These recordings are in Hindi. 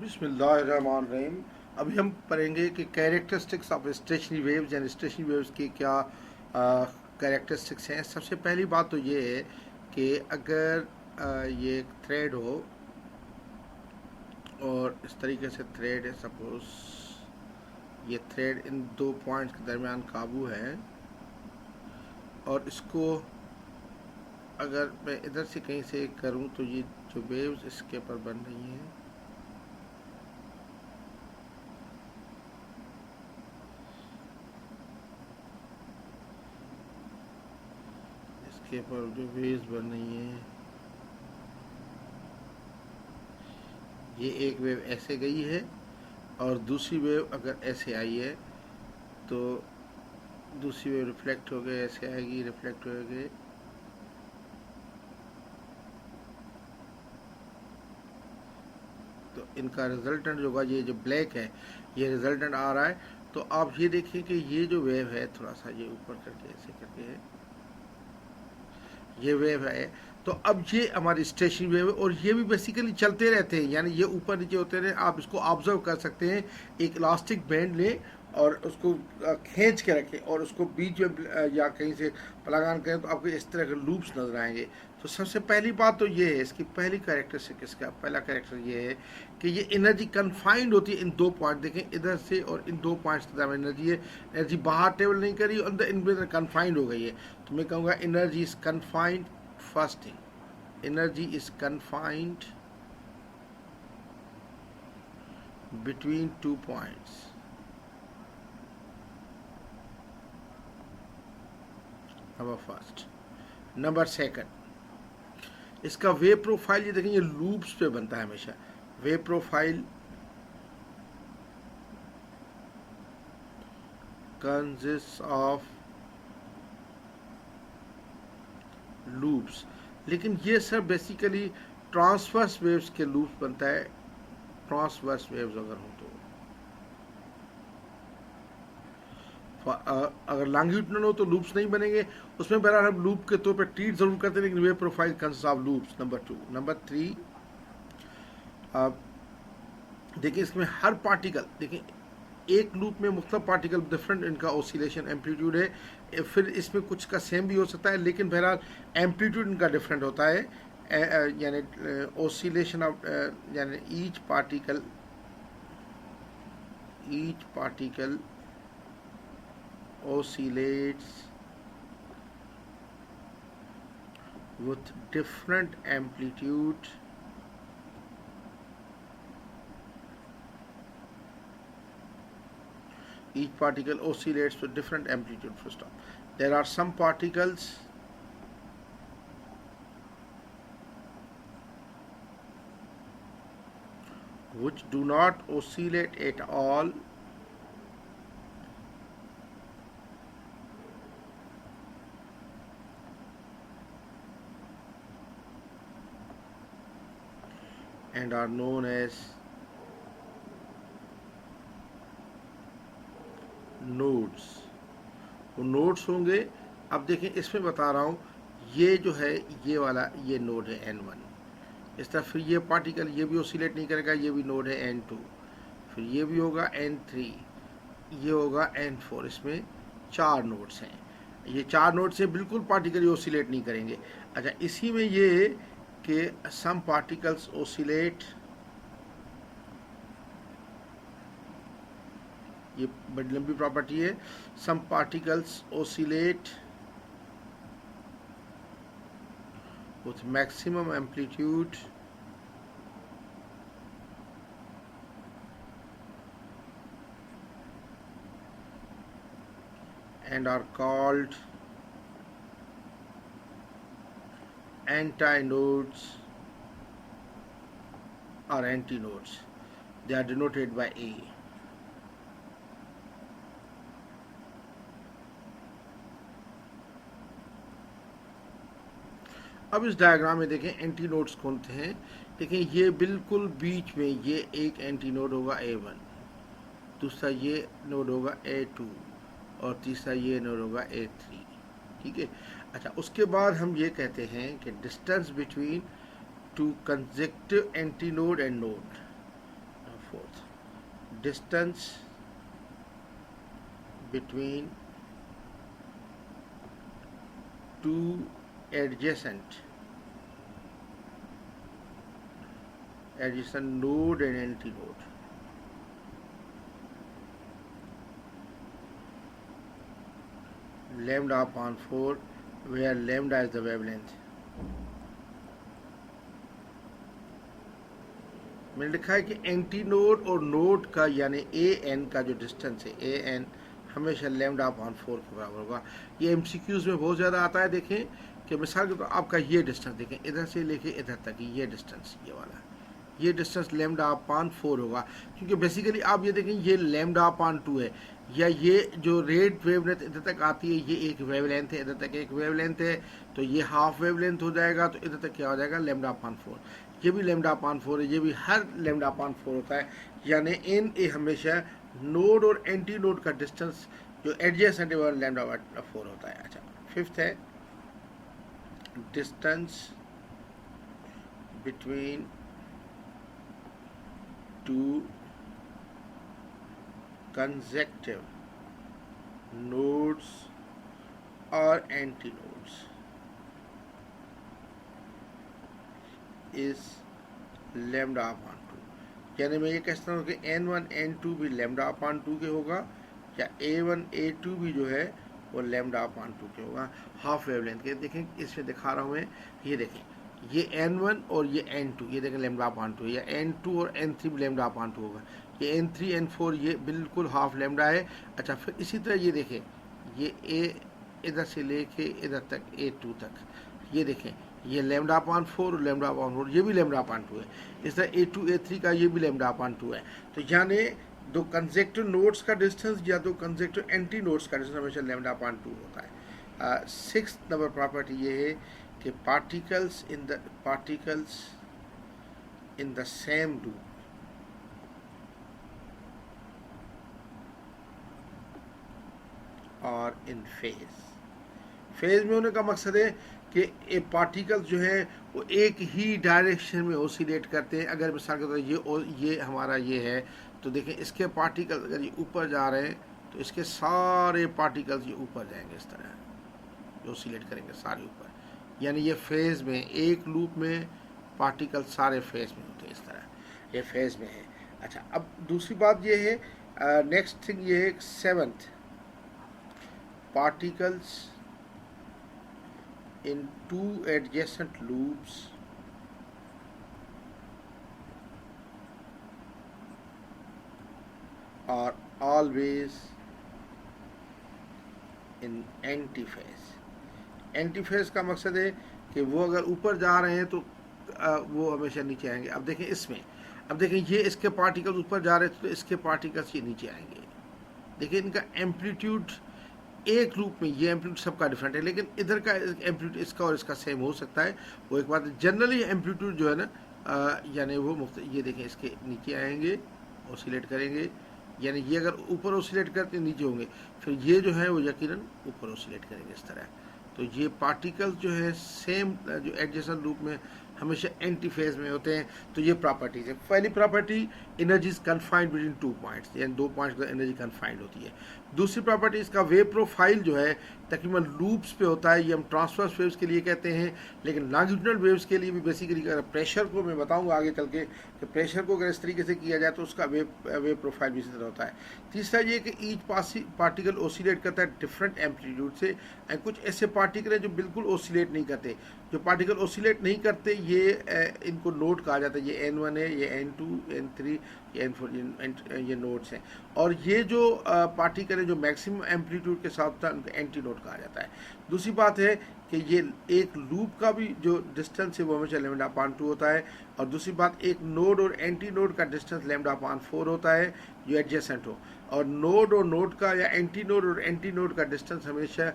बिस्मिल्लाहिर्रहमानिर्रहीम। अभी हम पढ़ेंगे कि characteristics of stationery waves and stationery waves की क्या कैरेक्टरिस्टिक्स हैं। सबसे पहली बात तो ये है कि अगर ये एक थ्रेड हो और इस तरीके से थ्रेड है, सपोज ये थ्रेड इन दो पॉइंट्स के दरमियान काबू है और इसको अगर मैं इधर से कहीं से करूं तो ये जो वेव्स इसके ऊपर बन रही हैं इसके ऊपर जो वेव्स बन रही हैं, ये एक वेव ऐसे गई है और दूसरी वेव अगर ऐसे आई है तो दूसरी वेव रिफ्लेक्ट हो गए, ऐसे आएगी, रिफ्लेक्ट हो गए। तो इनका रिजल्टेंट जो होगा, ये जो ब्लैक है ये रिजल्टेंट आ रहा है। तो आप ये देखें कि ये जो वेव है, थोड़ा सा ये ऊपर करके ऐसे करके है, ये वेव है। तो अब ये हमारी स्टेशनरी वेव है और ये भी बेसिकली चलते रहते हैं, यानी ये ऊपर नीचे होते रहे। आप इसको ऑब्जर्व कर सकते हैं। एक इलास्टिक बैंड लें और उसको खींच के रखें और उसको बीच में या कहीं से प्लग ऑन करें तो आपको इस तरह के लूप्स नजर आएंगे। तो सबसे पहली बात तो ये है, इसकी पहली कैरेक्टरिस्टिक, इसका पहला कैरेक्टर ये है कि ये एनर्जी कन्फाइंड होती है इन दो पॉइंट। देखें इधर से और इन दो पॉइंट्स के दरमियान एनर्जी है, एनर्जी बाहर ट्रेवल नहीं करी, अंदर इन कन्फाइंड हो गई है। तो मैं कहूँगा energy is confined. First thing, energy is confined between 2 points. Number first. Number second, इसका वेव प्रोफाइल ये देखें, ये लूप्स पे बनता है हमेशा। Wave profile consist of loops, लेकिन ये सब बेसिकली ट्रांसवर्स वेव्स के लूप्स बनता है। ट्रांसवर्स वेव्स अगर हो तो, अगर लॉन्गिट्यूडनल हो तो लूप्स नहीं बनेंगे उसमें। बहरहाल हम लूप के तौर पर ट्रीट जरूर करते हैं, लेकिन wave profile consist of loops. Number two. Number three, देखिए इसमें हर पार्टिकल, देखिए एक लूप में मुख्तलिफ पार्टिकल डिफरेंट इनका ओसिलेशन एम्पलीट्यूड है। फिर इसमें कुछ का सेम भी हो सकता है, लेकिन बहरहाल एम्पलीट्यूड इनका डिफरेंट होता है। यानी ओसिलेशन ऑफ, यानी each particle oscillates with different amplitude each particle oscillates with different amplitude. First off, there are some particles which do not oscillate at all and are known as nodes. वो नोड्स होंगे। अब देखें इसमें बता रहा हूँ, ये जो है ये वाला ये नोड है N1, इस तरह फिर ये पार्टिकल ये भी ओसिलेट नहीं करेगा, ये भी नोड है N2, फिर ये भी होगा N3, ये होगा N4। इसमें 4 नोड्स हैं। ये 4 नोड्स से बिल्कुल पार्टिकल ओसिलेट नहीं करेंगे। अच्छा, इसी में ये कि सम पार्टिकल्स ओसिलेट, ये बड़ी लंबी प्रॉपर्टी है। Some particles oscillate with maximum amplitude and are called antinodes or antinodes. They are denoted by A. अब इस डायग्राम में देखें एंटीनोड्स कौन से हैं। देखें ये बिल्कुल बीच में ये एक एंटीनोड होगा A1, दूसरा ये नोड होगा A2 और तीसरा ये नोड होगा A3। ठीक है। अच्छा, उसके बाद हम ये कहते हैं कि distance between two consecutive antinode and node. Fourth, distance between two adjacent node and antinode. Lambda upon 4, where lambda is the wavelength. मैंने लिखा है कि एंटी नोड और नोड का यानी ए एन का जो डिस्टेंस है, ए एन हमेशा लैम्डा अपॉन 4 के बराबर होगा। ये एमसीक्यूज में बहुत ज़्यादा आता है। देखें कि मिसाल के तौर तो आपका ये डिस्टेंस देखें, इधर से लेके इधर तक ये डिस्टेंस, ये वाला ये डिस्टेंस लैम्डा अपॉन 4 होगा, क्योंकि बेसिकली आप ये देखें ये लैम्डा अपॉन 2 है, या ये जो रेड वेवलेंथ इधर तक आती है ये एक वेवलेंथ है, इधर तक एक वेवलेंथ है, तो ये हाफ वेवलेंथ हो जाएगा, तो इधर तक क्या हो जाएगा लैम्डा अपॉन 4। ये भी लैम्डा अपॉन 4 है, ये भी हर लैम्डा अपॉन 4 होता है, यानी इन ए हमेशा नोड और एंटी नोड का डिस्टेंस जो एडजेसेंट है वो लैम्डा 4 होता है। अच्छा, फिफ्थ है distance between two consecutive nodes or antinodes is lambda upon 2। यानी मैं ये कह सकता हूँ कि n1 n2 भी lambda upon 2 के होगा, या a1 a2 भी जो है वो lambda upon 2 के होगा हाफ वेवलेंथ के। देखें इसमें दिखा रहा हूँ मैं, ये देखें ये n1 और ये n2, ये देखें lambda upon 2, या n2 और n3 भी lambda upon 2 होगा, ये n3 n4 ये बिल्कुल हाफ लैम्डा है। अच्छा, फिर इसी तरह ये देखें ये a इधर से लेके इधर तक a2 तक, ये देखें ये लैम्डा अपॉन 4 और लैम्डा अपॉन 4 ये भी लैम्डा अपॉन 2 है। इस तरह a2 a3 का ये भी लैम्डा अपॉन 2 है। तो यानी दो कंसेक्टिव नोड्स का डिस्टेंस या दो कंसेक्टिव एंटी नोड्स का डिस्टेंस हमेशा लैम्डा अपॉन 2 होता है। सिक्स्थ नंबर प्रॉपर्टी ये है कि particles in the same loop और इन फेज में होने का मकसद है कि ये पार्टिकल्स जो है वो एक ही डायरेक्शन में ओसिलेट करते हैं। अगर मिसाल के तौर ये हमारा ये है, तो देखें इसके पार्टिकल्स अगर ये ऊपर जा रहे हैं तो इसके सारे पार्टिकल्स ये ऊपर जाएंगे, इस तरह ओसिलेट करेंगे सारे ऊपर, यानी ये फेज में एक लूप में पार्टिकल सारे फेज में होते हैं, इस तरह ये फेज में है। अच्छा, अब दूसरी बात ये है, नेक्स्ट थिंग ये है seventh, particles in two adjacent loops are always in antiphase। एंटीफेज का मकसद है कि वो अगर ऊपर जा रहे हैं तो वो हमेशा नीचे आएंगे। अब देखें इसमें, अब देखें ये इसके पार्टिकल्स ऊपर जा रहे थे तो इसके पार्टिकल्स ये नीचे आएंगे। देखिए इनका एम्पलीट्यूड एक लूप में ये एम्पलीट्यूड सबका डिफरेंट है, लेकिन इधर का एम्पलीट्यूड इसका और इसका सेम हो सकता है। वो एक बात, जनरली एम्पलीट्यूड जो है ना यानी वो ये देखें इसके नीचे आएंगे ओसिलेट करेंगे, यानी ये अगर ऊपर ओसिलेट करते नीचे होंगे, फिर ये जो है वो यकीनन ऊपर ओसिलेट करेंगे इस तरह। तो ये पार्टिकल्स जो है सेम जो एडजेसेंट लूप में हमेशा एंटी फेज में होते हैं। तो ये प्रॉपर्टीज है। पहली property, energy is confined between 2 points, यानी 2 पॉइंट्स पर एनर्जी कन्फाइंड होती है। दूसरी प्रॉपर्टी इसका वेव प्रोफाइल जो है तकरीबन लूप्स पे होता है। ये हम ट्रांसवर्स वेव्स के लिए कहते हैं, लेकिन लॉन्गिट्यूडनल वेव्स के लिए भी बेसिकली अगर प्रेशर को मैं बताऊंगा आगे चल के कि प्रेशर को अगर इस तरीके से किया जाए तो उसका वेव प्रोफाइल भी इसी तरह होता है। तीसरा ये कि ईच पार्टिकल ओसिलेट करता है डिफरेंट एम्पलीट्यूड से, कुछ ऐसे पार्टिकल हैं जो बिल्कुल ओसिलेट नहीं करते। जो पार्टिकल ओसिलेट नहीं करते ये इनको नोड कहा जाता है। ये N1 है, ये N2, N3, ये N4, ये नोड्स हैं। और ये जो पार्टिकल है जो मैक्सिमम एम्पलीट्यूड के साथ होता है उनको एंटी नोड कहा जाता है। दूसरी बात है कि ये एक लूप का भी जो डिस्टेंस है वो हमेशा लैम्डा अपॉन 2 होता है। और दूसरी बात, एक नोड और एंटी नोड का डिस्टेंस लैम्डा अपॉन 4 होता है जो एडजेसेंट हो। और नोड का या एंटी नोड और एंटी नोड का डिस्टेंस हमेशा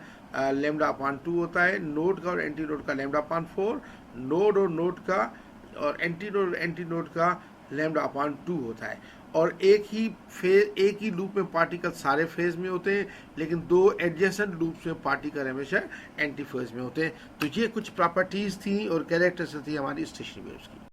लैम्डा अपॉन 2 होता है। नोड का और एंटी नोड का लैम्डा अपॉन 4, नोड और नोड का और एंटी नोड का लैम्डा अपॉन 2 होता है। और एक ही लूप में पार्टिकल सारे फेज में होते हैं, लेकिन 2 एडजेसेंट लूप्स में पार्टिकल हमेशा एंटी फेज में होते हैं। तो ये कुछ प्रॉपर्टीज़ थी और कैरेक्टरिस्टिक्स थी हमारी स्टेशनरी वेव्स की।